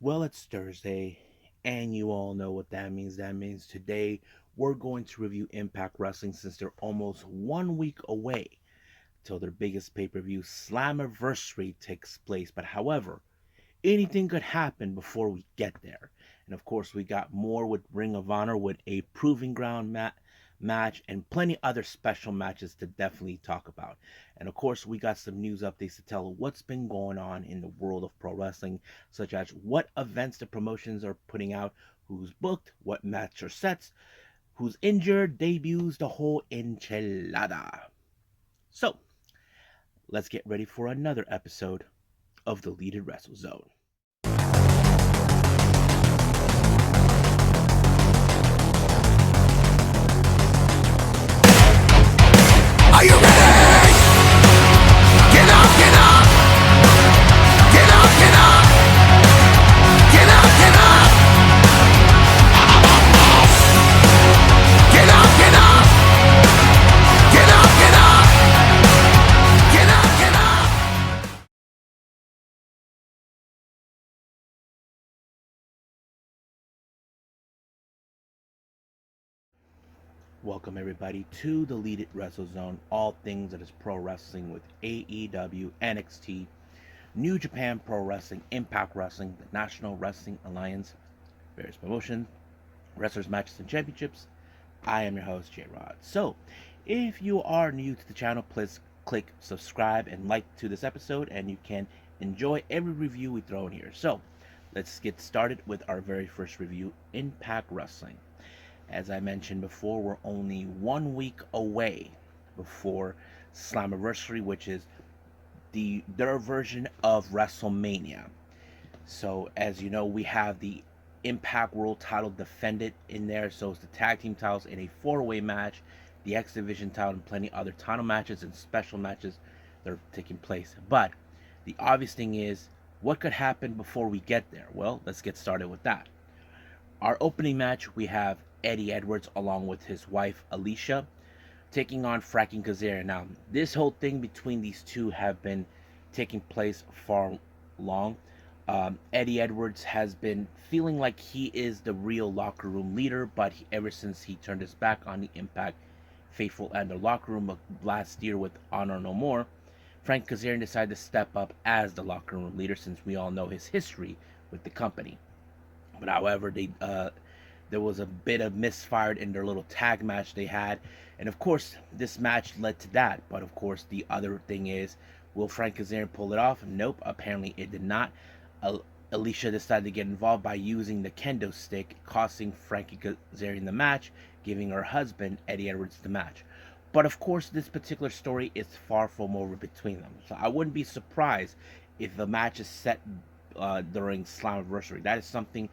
Well, it's Thursday, and you all know what that means. That means today we're going to review Impact Wrestling since they're almost 1 week away till their biggest pay per view, Slammiversary, takes place. But however, anything could happen before we get there. And of course, we got more with Ring of Honor with a Proving Ground match and plenty other special matches to definitely talk about. And of course, we got some news updates to tell what's been going on in the world of pro wrestling, such as what events the promotions are putting out, who's booked, what match or sets, who's injured, debuts, the whole enchilada. So, let's get ready for another episode of the Leaded Wrestle Zone. Are you ready? Get up, get up! Get up, get up! Get up, get up! Get up, get up! Get up, get up! Get up, get up! Welcome everybody to the Leaded Wrestle Zone, all things that is pro wrestling with AEW, NXT, New Japan Pro Wrestling, Impact Wrestling, the National Wrestling Alliance, various promotions, wrestlers, matches, and championships. I am your host, J Rod. So, if you are new to the channel, please click subscribe and like to this episode, and you can enjoy every review we throw in here. So, let's get started with our very first review, Impact Wrestling. As I mentioned before, we're only 1 week away before Slammiversary, which is their version of WrestleMania. So, as you know, we have the Impact World title defended in there. So it's the tag team titles in a four-way match, the X Division title, and plenty other title matches and special matches that are taking place. But the obvious thing is, what could happen before we get there? Well, let's get started with that. Our opening match, we have Eddie Edwards along with his wife Alicia taking on Frankie Kazarian. Now, this whole thing between these two have been taking place far long. Eddie Edwards has been feeling like he is the real locker room leader, but ever since he turned his back on the Impact faithful and the locker room last year with Honor No More, Frank Kazarian decided to step up as the locker room leader since we all know his history with the company. But however, there was a bit of misfired in their little tag match they had, and of course this match led to that. But of course the other thing is, will Frank Kazarian pull it off? Nope, apparently it did not. Alicia decided to get involved by using the kendo stick, costing Frankie Kazarian the match, giving her husband Eddie Edwards the match. But of course this particular story is far from over between them, so I wouldn't be surprised if the match is set during Slammiversary. That is something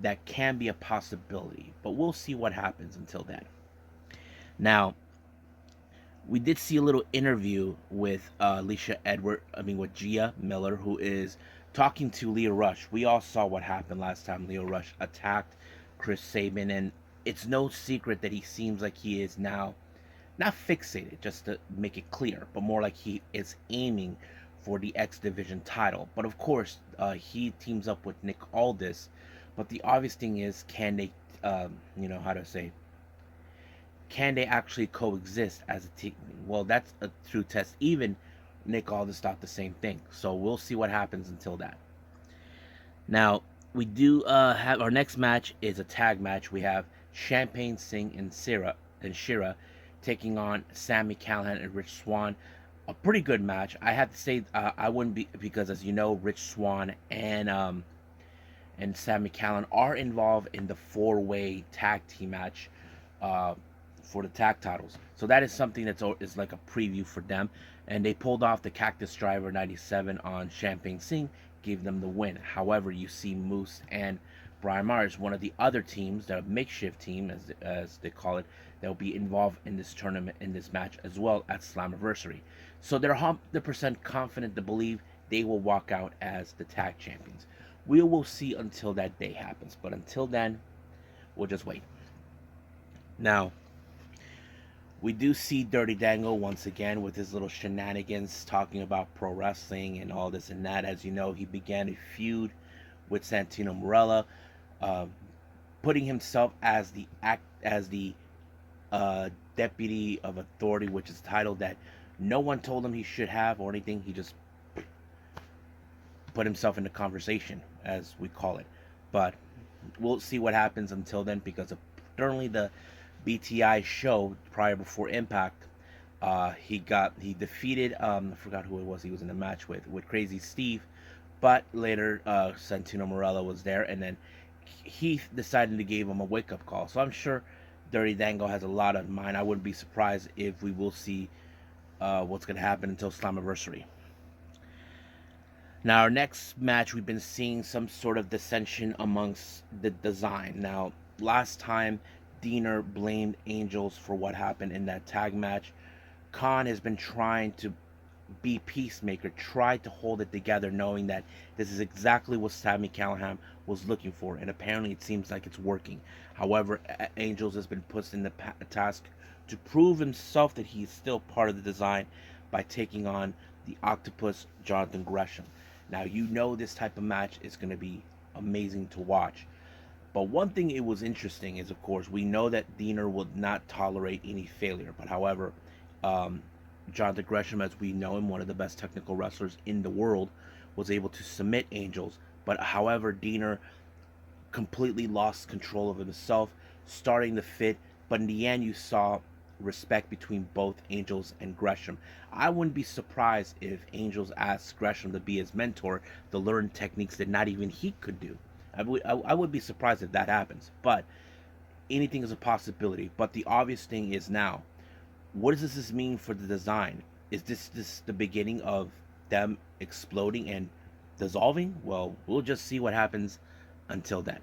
that can be a possibility, but we'll see what happens until then. Now, we did see a little interview with with Gia Miller, who is talking to Leo Rush. We all saw what happened last time Leo Rush attacked Chris Sabin, and it's no secret that he seems like he is now not fixated, just to make it clear, but more like he is aiming for the X Division title. But of course, he teams up with Nick Aldis. But the obvious thing is, can they, can they actually coexist as a team? Well, that's a true test. Even Nick Aldis thought the same thing. So we'll see what happens until that. Now, we do have our next match is a tag match. We have Champagne Singh and Shira taking on Sami Callihan and Rich Swann. A pretty good match. I have to say, I wouldn't be, because as you know, Rich Swann and Sami Callihan are involved in the four-way tag team match for the tag titles. So that is something is like a preview for them. And they pulled off the Cactus Driver 97 on Champagne Singh, gave them the win. However, you see Moose and Brian Myers, one of the other teams, the makeshift team as they call it, that will be involved in this tournament, in this match as well at Slammiversary. So they're 100% confident to believe they will walk out as the tag champions. We will see until that day happens, but until then, we'll just wait. Now, we do see Dirty Dango once again with his little shenanigans, talking about pro wrestling and all this and that. As you know, he began a feud with Santino Marella, uh, putting himself as the deputy of authority, which is a title that no one told him he should have or anything. He just put himself in the conversation, as we call it. But we'll see what happens until then, because apparently the BTI show prior before Impact, he defeated I forgot who it was he was in the match with Crazy Steve, but later Santino Marella was there, and then he decided to give him a wake up call. So I'm sure Dirty Dango has a lot on mind. I wouldn't be surprised if we will see what's going to happen until Slammiversary. Now, our next match, we've been seeing some sort of dissension amongst the design. Now, last time, Diener blamed Angels for what happened in that tag match. Khan has been trying to be peacemaker, tried to hold it together, knowing that this is exactly what Sami Callihan was looking for, and apparently it seems like it's working. However, Angels has been put in the task to prove himself that he's still part of the design by taking on the Octopus, Jonathan Gresham. Now, you know this type of match is going to be amazing to watch. But one thing it was interesting is, of course, we know that Diener would not tolerate any failure. But however, Jonathan Gresham, as we know him, one of the best technical wrestlers in the world, was able to submit Angels. But however, Diener completely lost control of himself, starting to fit. But in the end, you saw respect between both Angels and Gresham. I wouldn't be surprised if Angels asked Gresham to be his mentor to learn techniques that not even he could do. I would be surprised if that happens, but anything is a possibility. But the obvious thing is now, what does this mean for the design? Is this the beginning of them exploding and dissolving? Well, we'll just see what happens until then.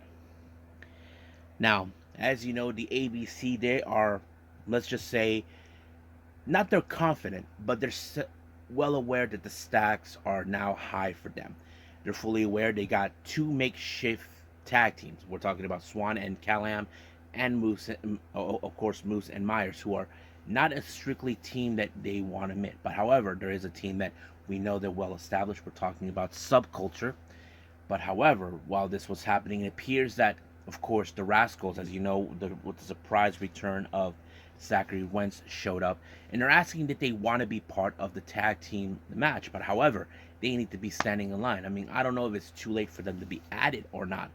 Now, as you know, the ABC, they are, let's just say, not they're confident, but they're well aware that the stacks are now high for them. They're fully aware they got two makeshift tag teams. We're talking about Swan and Callihan, and Moose, of course, Moose and Myers, who are not a strictly team that they want to admit. But however, there is a team that we know they're well established. We're talking about Subculture. But however, while this was happening, it appears that, of course, the Rascals, as you know, with the surprise return of Zachary Wentz, showed up, and they're asking that they want to be part of the tag team match. But however, they need to be standing in line. I mean, I don't know if it's too late for them to be added or not,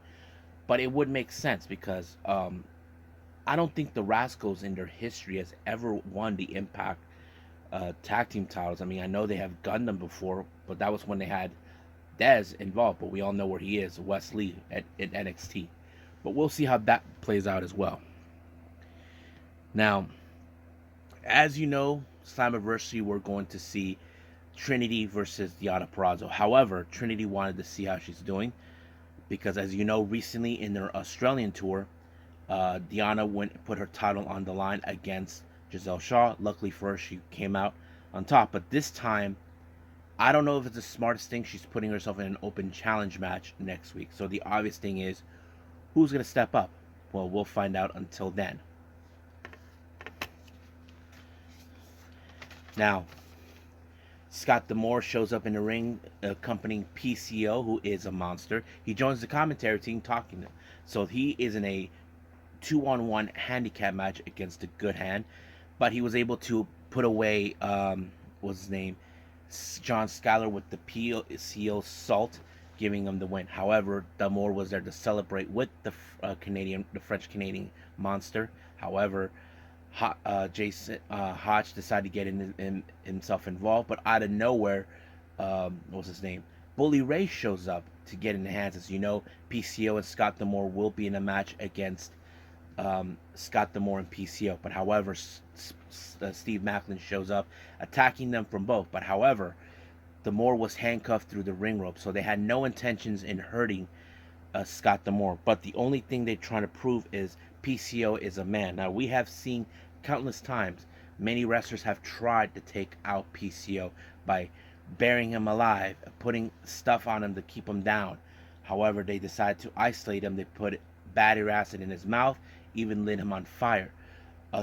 but it would make sense, because I don't think the Rascals in their history has ever won the Impact tag team titles. I mean, I know they have Gundam before, but that was when they had Dez involved, but we all know where he is, Wes Lee at NXT. But we'll see how that plays out as well. Now, as you know, Slammiversary, we're going to see Trinity versus Deonna Purrazzo. However, Trinity wanted to see how she's doing, because as you know, recently in their Australian tour, Deonna put her title on the line against Giselle Shaw. Luckily for her, she came out on top. But this time, I don't know if it's the smartest thing. She's putting herself in an open challenge match next week. So the obvious thing is, who's going to step up? Well, we'll find out until then. Now, Scott D'Amore shows up in the ring accompanying PCO, who is a monster. He joins the commentary team talking to them. So he is in a 2-on-1 handicap match against a good hand, but he was able to put away, what's his name, John Skyler with the PCO Salt, giving him the win. However, D'Amore was there to celebrate with the French-Canadian monster. However, Jason Hodge decided to get himself involved, but out of nowhere, what's his name? Bully Ray shows up to get in the hands. As you know, PCO and Scott D'Amore will be in a match against Scott D'Amore and PCO. But however, Steve Macklin shows up, attacking them from both. But however, D'Amore was handcuffed through the ring rope, so they had no intentions in hurting Scott D'Amore. But the only thing they're trying to prove is PCO is a man. Now, we have seen countless times many wrestlers have tried to take out PCO by burying him alive, putting stuff on him to keep him down. However, they decided to isolate him. They put battery acid in his mouth, even lit him on fire.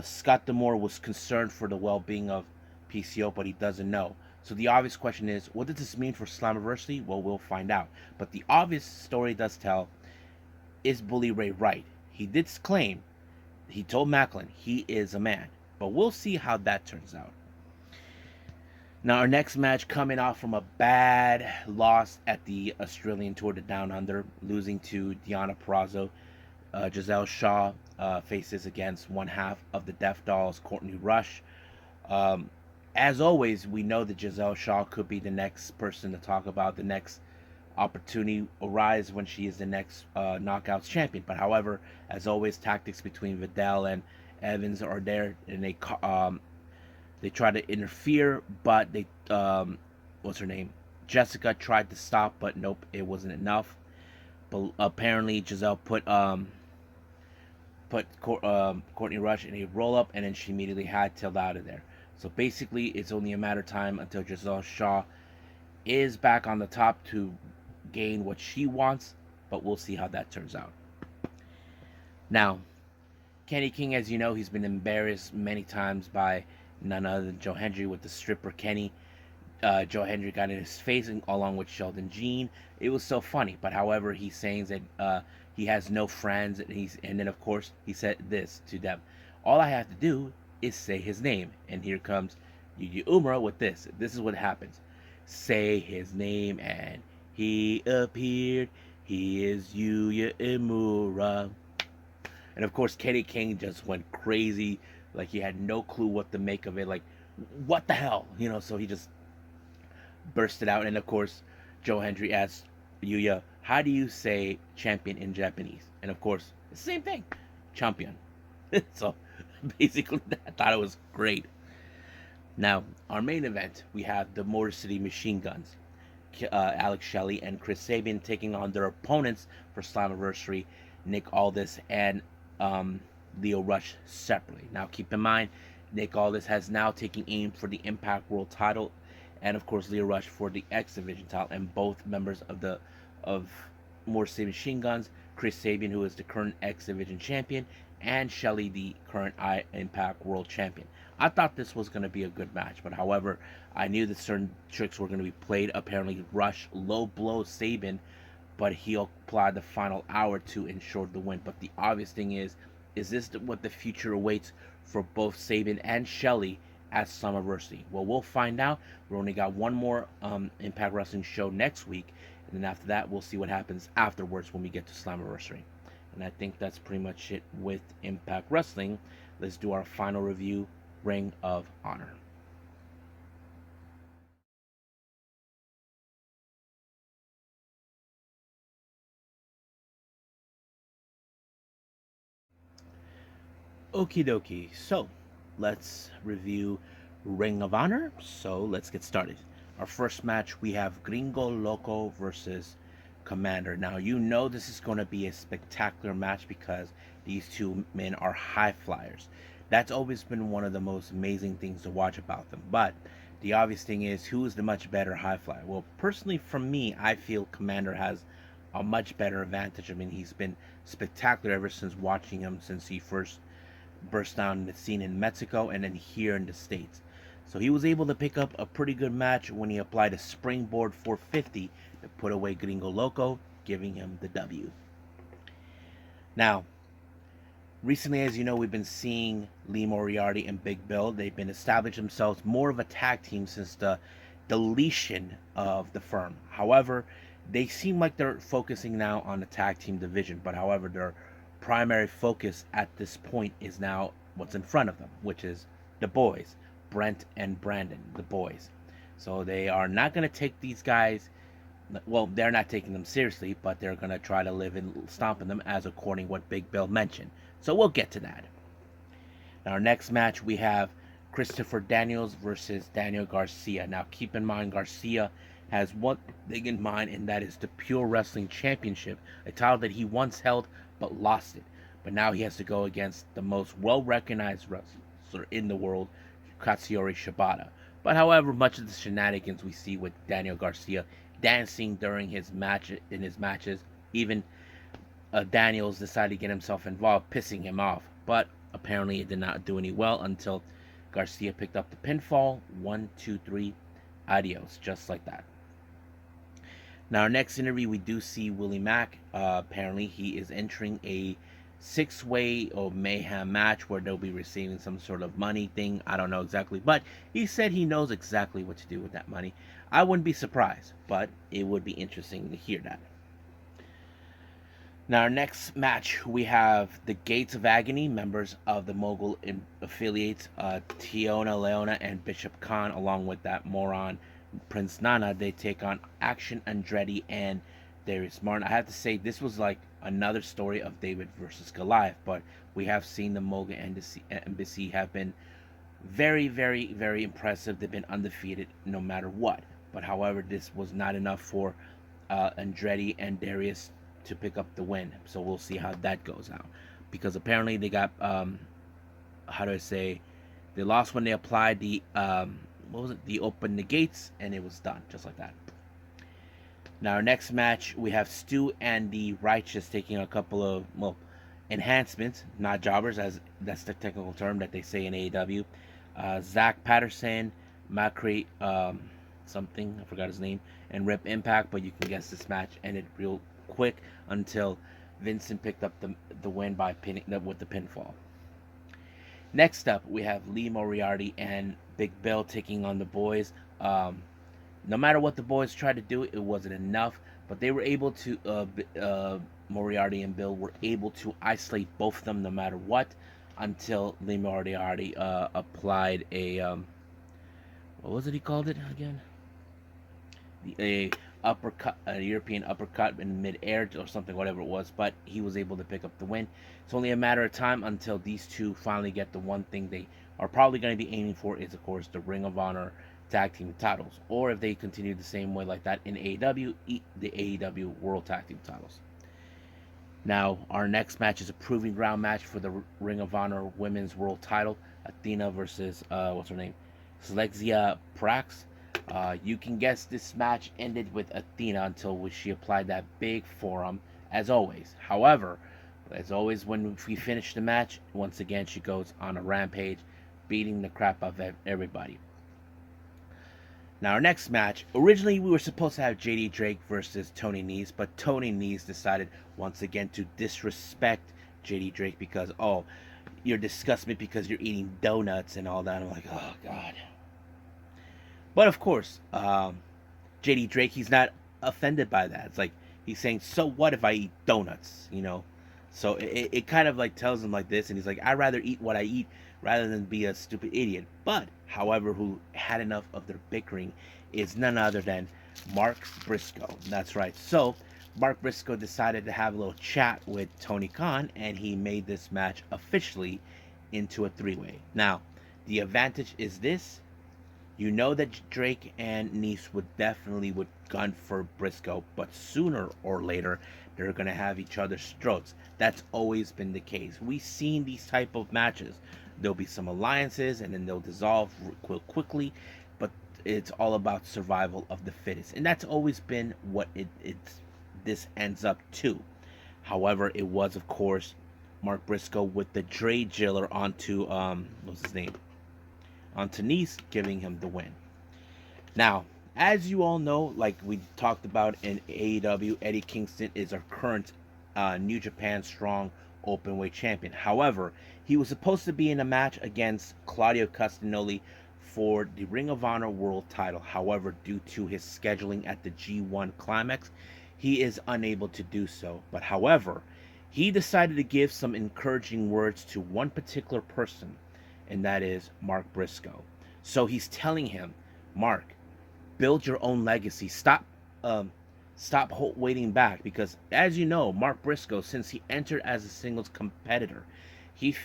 Scott D'Amore was concerned for the well-being of PCO, but he doesn't know. So the obvious question is, what does this mean for Slammiversary? Well, we'll find out. But the obvious story does tell, is Bully Ray right? He did claim, he told Macklin he is a man. But we'll see how that turns out. Now, our next match, coming off from a bad loss at the Australian Tour de Down Under, losing to Deonna Purrazzo, Giselle Shaw faces against one half of the Death Dolls, Courtney Rush. As always, we know that Giselle Shaw could be the next person to talk about. The next opportunity arise when she is the next Knockouts champion. But however, as always, tactics between Vidal and Evans are there, and they try to interfere, but they what's her name? Jessica tried to stop, but nope, it wasn't enough. But apparently, Giselle put Courtney Rush in a roll up, and then she immediately hightailed out of there. So basically, it's only a matter of time until Giselle Shaw is back on the top to gain what she wants, but we'll see how that turns out. Now, Kenny King, as you know, he's been embarrassed many times by none other than Joe Hendry with the stripper Kenny. Joe Hendry got in his face along with Sheldon Jean. It was so funny, but however, he's saying that he has no friends, and then of course he said this to them: all I have to do is say his name, and here comes Yuya Uemura with this. This is what happens: say his name, and he appeared. He is Yuya Uemura. And of course, Kenny King just went crazy, like he had no clue what to make of it. Like, what the hell, So he just bursted out, and of course, Joe Hendry asked Yuya, "How do you say champion in Japanese?" And of course, the same thing, champion. So basically, I thought it was great. Now, our main event, we have the Motor City Machine Guns, Alex Shelley and Chris Sabin, taking on their opponents for Slammiversary, Nick Aldis and Lio Rush separately. Now, keep in mind, Nick Aldis has now taken aim for the Impact World title, and of course Lio Rush for the X Division title, and both members of Motor City Machine Guns. Chris Sabin, who is the current X Division champion, and Shelley, the current Impact World champion. I thought this was going to be a good match, but however, I knew that certain tricks were going to be played. Apparently, Rush low blow Sabin, but he applied the final hour to ensure the win. But the obvious thing is this what the future awaits for both Sabin and Shelley at Slammiversary? Well, we'll find out. We only got one more Impact Wrestling show next week, and then after that, we'll see what happens afterwards when we get to Slammiversary. And I think that's pretty much it with Impact Wrestling. Let's do our final review, Ring of Honor. Okie dokie. So, let's review Ring of Honor. So, let's get started. Our first match, we have Gringo Loco versus Commander. Now, you know this is going to be a spectacular match because these two men are high flyers. That's always been one of the most amazing things to watch about them. But the obvious thing is, who is the much better high flyer? Well, personally, for me, I feel Commander has a much better advantage. I mean, he's been spectacular ever since watching him since he first burst down the scene in Mexico and then here in the States. So he was able to pick up a pretty good match when he applied a springboard 450 to put away Gringo Loco, giving him the W. Now, recently, as you know, we've been seeing Lee Moriarty and Big Bill. They've been establishing themselves more of a tag team since the deletion of the firm. However, they seem like they're focusing now on the tag team division, but however, their primary focus at this point is now what's in front of them, which is the boys, Brent and Brandon, the boys. So they are not going to take these guys, well, they're not taking them seriously, but they're going to try to live and stomp in them, as according to what Big Bill mentioned. So we'll get to that. Now, our next match, we have Christopher Daniels versus Daniel Garcia. Now, keep in mind, Garcia has one thing in mind, and that is the Pure Wrestling Championship, a title that he once held but lost it. But now he has to go against the most well-recognized wrestler in the world, Katsuyori Shibata. But however, much of the shenanigans we see with Daniel Garcia dancing during his matches, even Daniels decided to get himself involved, pissing him off. But apparently it did not do any well until Garcia picked up the pinfall. 1, 2, 3 Adios, just like that. Now, our next interview, we do see Willie Mack. Apparently, he is entering a six-way or mayhem match where they'll be receiving some sort of money thing. I don't know exactly, but he said he knows exactly what to do with that money. I wouldn't be surprised, but it would be interesting to hear that. Now, our next match, we have the Gates of Agony, members of the Mogul affiliates, Tiona Leona and Bishop Khan, along with that moron Prince Nana. They take on Action Andretti and Darius Martin. I have to say, this was like another story of David versus Goliath, but we have seen the Mogul Embassy have been very, very, very impressive. They've been undefeated no matter what. But however, this was not enough for Andretti and Darius to pick up the win. So we'll see how that goes out. Because apparently they got, how do I say, they lost when they applied the, what was it? The open the gates, and it was done, just like that. Now, our next match, we have Stu and the Righteous taking a couple of, well, enhancements, not jobbers, as that's the technical term that they say in AEW. Zach Patterson, Macri, something, I forgot his name, and Rip Impact, but you can guess this match ended real quick until Vincent picked up the win by pinning with the pinfall. Next up, we have Lee Moriarty and Big Bill taking on the boys. No matter what the boys tried to do, it wasn't enough, but they were able to, Moriarty and Bill were able to isolate both of them no matter what, until Lee Moriarty applied a, what was it he called it again? A uppercut, a European uppercut in mid-air or something, whatever it was, but he was able to pick up the win. It's only a matter of time until these two finally get the one thing they are probably going to be aiming for, is of course the Ring of Honor Tag Team titles, or if they continue the same way like that in AEW, the AEW World Tag Team titles. Now, our next match is a proving ground match for the Ring of Honor Women's World Title, Athena versus, what's her name? Slexia Prax. You can guess this match ended with Athena until she applied that big forearm, as always. However, as always, when we finish the match, once again, she goes on a rampage, beating the crap out of everybody. Now, our next match, originally we were supposed to have JD Drake versus Tony Nese, but Tony Nese decided once again to disrespect JD Drake because, oh, you're disgusting me because you're eating donuts and all that. I'm like, oh, God. But of course, JD Drake, he's not offended by that. It's like, he's saying, so what if I eat donuts, you know? So it kind of like tells him like this, and he's like, I'd rather eat what I eat rather than be a stupid idiot. But, however, who had enough of their bickering is none other than Mark Briscoe. That's right. So, Mark Briscoe decided to have a little chat with Tony Khan, and he made this match officially into a three-way. Now, the advantage is this. You know that Drake and Nese would gun for Briscoe, but sooner or later, they're going to have each other's throats. That's always been the case. We've seen these type of matches. There'll be some alliances, and then they'll dissolve quickly, but it's all about survival of the fittest. And that's always been what this ends up to. However, it was, of course, Mark Briscoe with the Dre Jiller onto, what's his name? Onto Nese, giving him the win. Now, as you all know, like we talked about in AEW, Eddie Kingston is our current New Japan Strong Openweight Champion. However, he was supposed to be in a match against Claudio Castagnoli for the Ring of Honor World Title. However, due to his scheduling at the G1 Climax, he is unable to do so. But however, he decided to give some encouraging words to one particular person, and that is Mark Briscoe. So he's telling him, Mark, build your own legacy. Stop waiting back, because as you know, Mark Briscoe, since he entered as a singles competitor, he's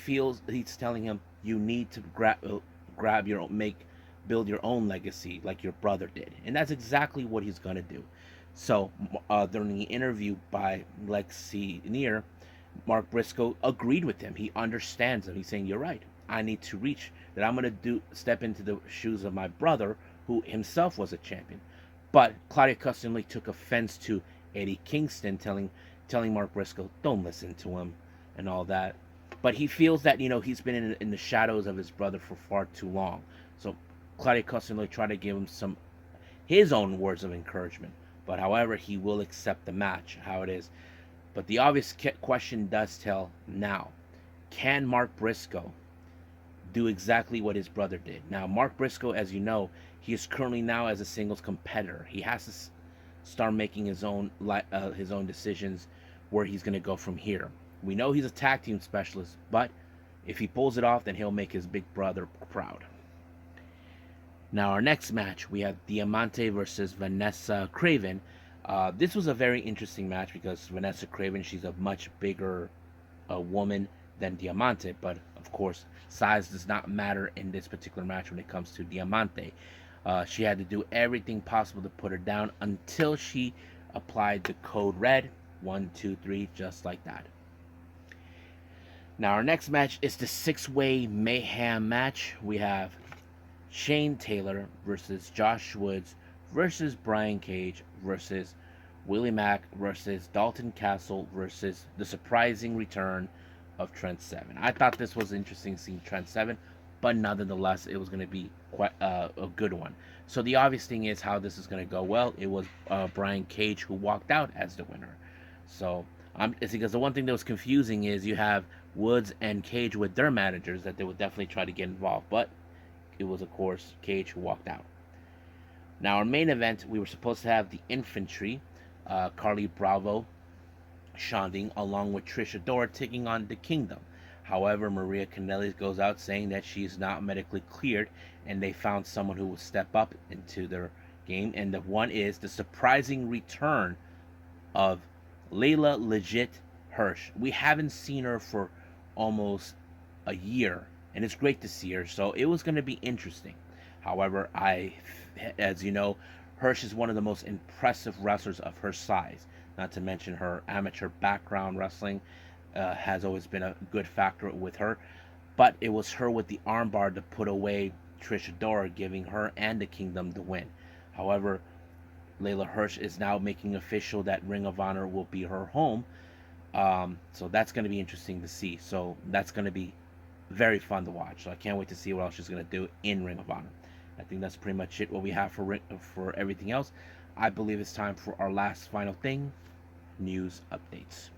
telling him, you need to build your own legacy like your brother did. And that's exactly what he's going to do. So during the interview by Lexi Neer, Mark Briscoe agreed with him. He understands him. He's saying, you're right. I need to reach that. I'm going to step into the shoes of my brother, who himself was a champion. But Claudio Castagnoli took offense to Eddie Kingston telling Mark Briscoe, don't listen to him and all that. But he feels that, he's been in the shadows of his brother for far too long. So Claudio Castagnoli tried to give him some his own words of encouragement. But however, he will accept the match how it is. But the obvious question does tell now: can Mark Briscoe do exactly what his brother did? Now, Mark Briscoe, as you know, he is currently now as a singles competitor. He has to start making his own decisions where he's going to go from here. We know he's a tag team specialist, but if he pulls it off, then he'll make his big brother proud. Now, our next match, we have Diamante versus Vanessa Craven. This was a very interesting match because Vanessa Craven, she's a much bigger woman than Diamante, but of course, size does not matter in this particular match when it comes to Diamante. She had to do everything possible to put her down until she applied the code red. 1, 2, 3, just like that. Now, our next match is the six-way mayhem match. We have Shane Taylor versus Josh Woods versus Brian Cage versus Willie Mack versus Dalton Castle versus the surprising return of Trent Seven. I thought this was interesting seeing Trent Seven, but nonetheless, it was going to be quite a good one. So the obvious thing is how this is going to go. Well, it was Brian Cage who walked out as the winner. So it's because the one thing that was confusing is you have Woods and Cage with their managers that they would definitely try to get involved, but it was, of course, Cage who walked out. Now, our main event, we were supposed to have the Infantry, Carly Bravo, Shonding, along with Trish Adora, taking on the Kingdom. However, Maria Kanellis goes out saying that she's not medically cleared, and they found someone who will step up into their game, and the one is the surprising return of Layla Legit Hirsch. We haven't seen her for almost a year, and it's great to see her, so it was going to be interesting. However, as you know, Hirsch is one of the most impressive wrestlers of her size. Not to mention her amateur background wrestling has always been a good factor with her. But it was her with the armbar to put away Trish Adora, giving her and the Kingdom the win. However, Layla Hirsch is now making official that Ring of Honor will be her home. So that's going to be interesting to see. So that's going to be very fun to watch. So I can't wait to see what else she's going to do in Ring of Honor. I think that's pretty much it what we have for everything else. I believe it's time for our last final thing, news updates.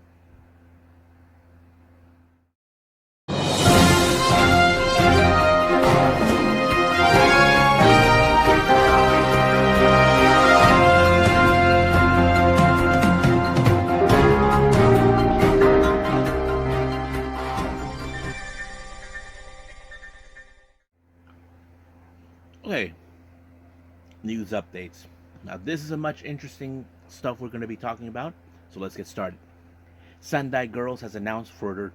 Okay, news updates. Now, this is a much interesting stuff we're going to be talking about, so let's get started. Sendai Girls has announced for their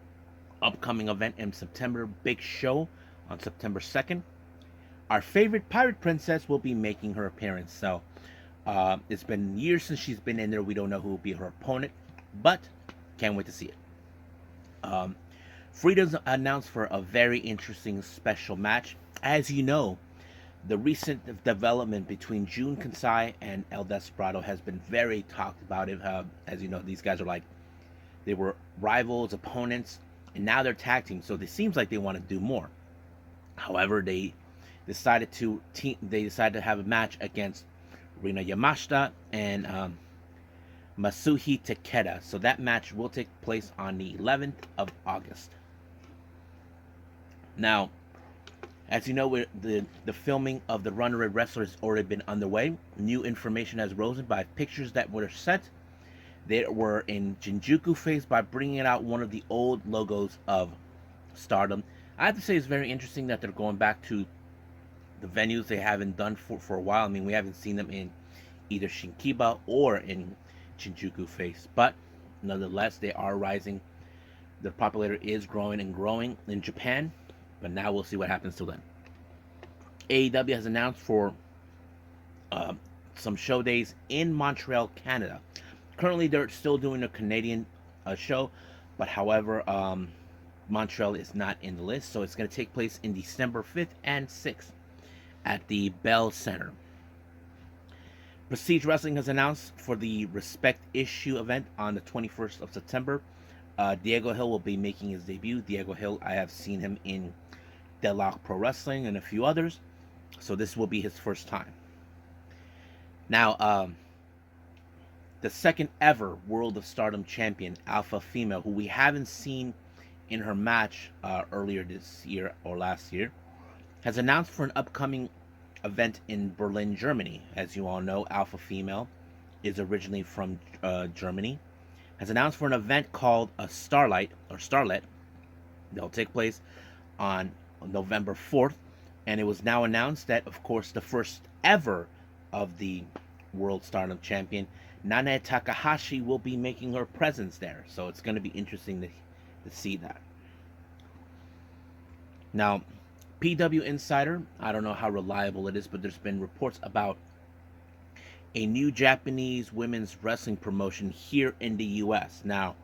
upcoming event in September, Big Show on September 2nd. Our favorite pirate princess will be making her appearance. So it's been years since she's been in there. We don't know who will be her opponent, but can't wait to see it. Freedom's announced for a very interesting special match. As you know, the recent development between Jun Kansai and El Desperado has been very talked about. As you know, these guys are they were rivals, opponents, and now they're tag teams. So it seems like they want to do more. However, they decided to have a match against Rina Yamashita and Masuhi Takeda. So that match will take place on the 11th of August. Now, as you know, the filming of the Runaway Wrestler has already been underway. New information has risen by pictures that were sent. They were in Shinjuku phase by bringing out one of the old logos of Stardom. I have to say it's very interesting that they're going back to the venues they haven't done for a while. I mean, we haven't seen them in either Shinkiba or in Shinjuku phase. But nonetheless, they are rising. Their popularity is growing and growing in Japan. But now we'll see what happens till then. AEW has announced for some show days in Montreal, Canada. Currently, they're still doing a Canadian show, but however, Montreal is not in the list, so it's going to take place in December 5th and 6th at the Bell Center. Prestige Wrestling has announced for the Respect Issue event on the 21st of September. Diego Hill will be making his debut. Diego Hill, I have seen him in Deadlock Pro Wrestling and a few others, so this will be his first time. Now, the second ever World of Stardom champion, Alpha Female, who we haven't seen in her match earlier this year or last year, has announced for an upcoming event in Berlin, Germany. As you all know, Alpha Female is originally from Germany. Has announced for an event called a Starlight or Starlet that'll take place on November 4th. And it was now announced that, of course, the first ever of the World Stardom Champion, Nana Takahashi, will be making her presence there. So it's going to be interesting to see that. Now, PW Insider, I don't know how reliable it is, but there's been reports about a new Japanese women's wrestling promotion here in the US. Now,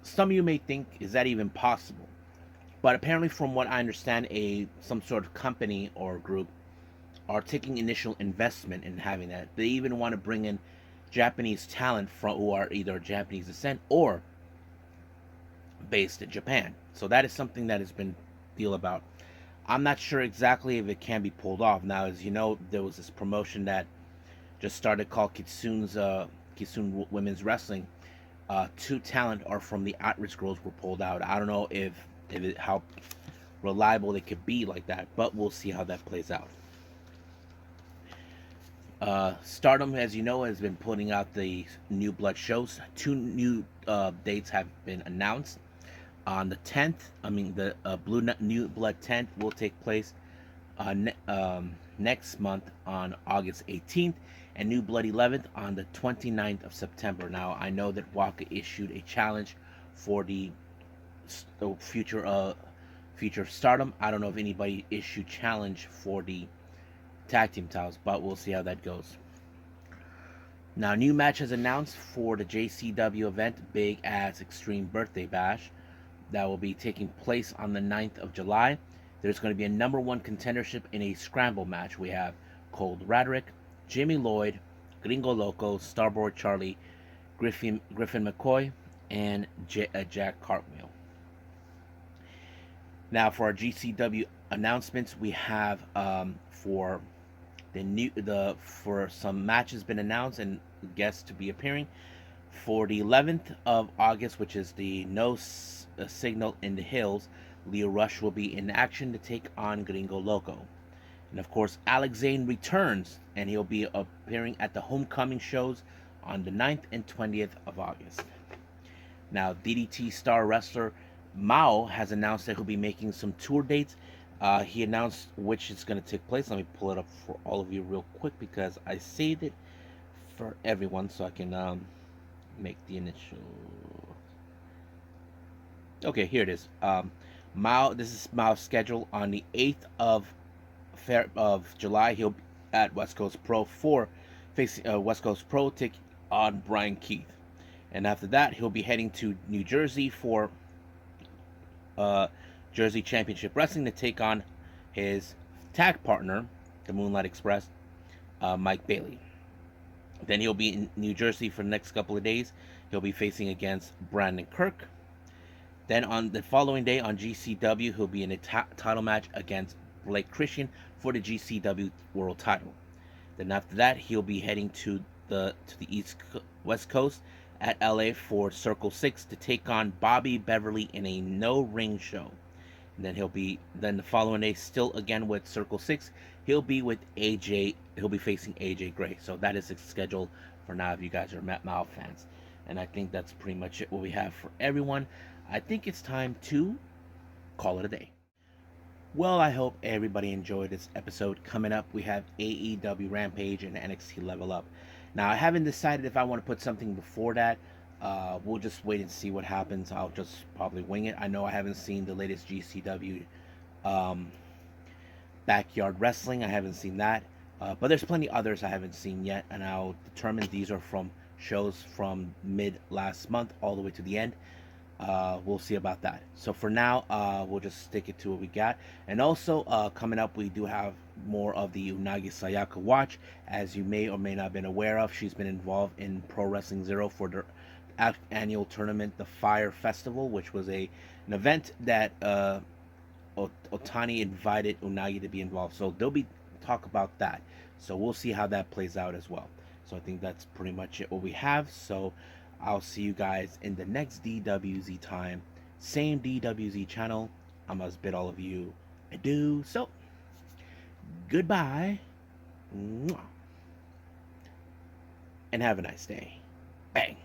some of you may think, is that even possible? But apparently, from what I understand, some sort of company or group are taking initial investment in having that. They even want to bring in Japanese talent who are either Japanese descent or based in Japan. So that is something that has been deal about. I'm not sure exactly if it can be pulled off. Now, as you know, there was this promotion that just started called Kitsune Women's Wrestling. 2 talent are from the At-Risk Girls were pulled out. I don't know how reliable they could be like that, but we'll see how that plays out. Stardom, as you know, has been putting out the New Blood shows. 2 new dates have been announced. On the 10th, the New Blood 10th will take place next month on August 18th, and New Blood 11th on the 29th of September. Now, I know that Waka issued a challenge for the future of Stardom. I don't know if anybody issued challenge for the tag team titles, but we'll see how that goes. Now, new match is announced for the JCW event, Big Ass Extreme Birthday Bash, that will be taking place on the 9th of July. There's going to be a number 1 contendership in a scramble match. We have Cold Radrick, Jimmy Lloyd, Gringo Loco, Starboard Charlie, Griffin McCoy, and Jack Cartwheel. Now, for our GCW announcements, we have for some matches been announced and guests to be appearing. For the 11th of August, which is the No Signal in the Hills, Leo Rush will be in action to take on Gringo Loco. And of course, Alex Zane returns, and he'll be appearing at the Homecoming shows on the 9th and 20th of August. Now, DDT star wrestler MAO has announced that he'll be making some tour dates. He announced which is going to take place. Let me pull it up for all of you real quick because I saved it for everyone so I can make the initial. Okay, here it is. This is Mao's schedule on the 8th of July. He'll be at West Coast Pro facing West Coast Pro take on Brian Keith. And after that, he'll be heading to New Jersey for Jersey Championship Wrestling to take on his tag partner, the Moonlight Express, Mike Bailey. Then he'll be in New Jersey for the next couple of days. He'll be facing against Brandon Kirk. Then on the following day on GCW, he'll be in a title match against Blake Christian for the GCW World Title. Then after that, he'll be heading to the West Coast at LA for Circle 6 to take on Bobby Beverly in a no-ring show. And then the following day, still again with Circle 6, he'll be facing AJ Gray. So that is the schedule for now if you guys are MAO fans. And I think that's pretty much it what we have for everyone. I think it's time to call it a day. Well, I hope everybody enjoyed this episode. Coming up, we have AEW Rampage and NXT Level Up. Now, I haven't decided if I want to put something before that. We'll just wait and see what happens. I'll just probably wing it. I know I haven't seen the latest GCW Backyard Wrestling. I haven't seen that. But there's plenty others I haven't seen yet. And I'll determine these are from shows from mid last month all the way to the end. We'll see about that. So for now, we'll just stick it to what we got. And also, coming up, we do have more of the Unagi Sayaka watch. As you may or may not have been aware of, she's been involved in Pro Wrestling Zero for their annual tournament, the Fire Festival, which was an event that Otani invited Unagi to be involved. So there'll be talk about that. So we'll see how that plays out as well. So I think that's pretty much it what we have. So I'll see you guys in the next DWZ time. Same DWZ channel. I must bid all of you adieu. So goodbye. Mwah. And have a nice day. Bang.